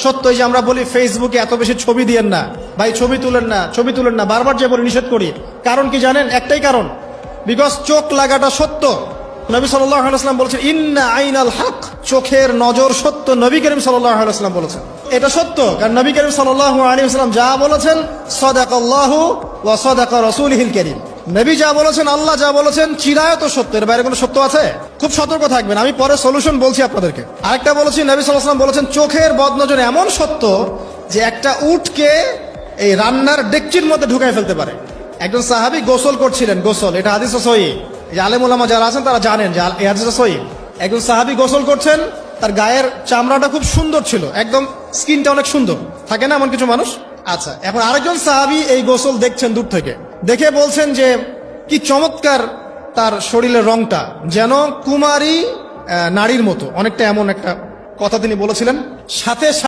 সত্যই যে আমরা বলি ফেসবুকে এত বেশি ছবি দিয়েন না ভাই, ছবি তুলেন না, বারবার যে বলি নিষেধ করি। কারণ কি জানেন? একটাই কারণ, বিকজ চোখ লাগাটা সত্য। নবী সাল্লাল্লাহু আলাইহি ওয়াসাল্লাম বলেছেন ইন্না আইনাল হক, চোখের নজর সত্য। নবী করিম সাল্লাল্লাহু আলাইহি ওয়াসাল্লাম বলেছেন এটা সত্য, কারণ নবী করিম সাল্লাল্লাহু আলাইহি ওয়াসাল্লাম যা বলেছেন সাদাকাল্লাহু ওয়া সাদাকা রাসূলুহুল কারীম। নবী যা বলেছেন, আল্লাহ যা বলেছেন চিরায়ত সত্য, এর বাইরে কোনো সত্য আছে? খুব সতর্ক থাকবেন, আমি পরে সলিউশন বলছি আপনাদেরকে। আরেকটা বলেছি, নবী সাল্লাল্লাহু আলাইহি ওয়াসাল্লাম বলেছেন চোখের বদনজর এমন সত্য যে একটা উটকে এই রান্নার ডেকচির মধ্যে ঢুকাই ফেলতে পারে। একজন সাহাবী গোসল করছিলেন, গোসল, এটা হাদিস সহিহ, এই আলেম ওলামা যারা আছেন তারা জানেন যে এই হাদিস সহিহ। একজন সাহাবী গোসল করছেন, তার গায়ের চামড়াটা খুব সুন্দর ছিল, একদম স্কিনটা অনেক সুন্দর থাকে না এমন কিছু মানুষ। আচ্ছা, এখন আরেকজন সাহাবী এই গোসল দেখছেন দূর থেকে, দেখে বলছেন যে কি চমৎকার তার শরীরের রংটা, যেন কুমারী নারীর মতো, অনেকটা এমন একটা কথা তিনি বলেছিলেন। সাথে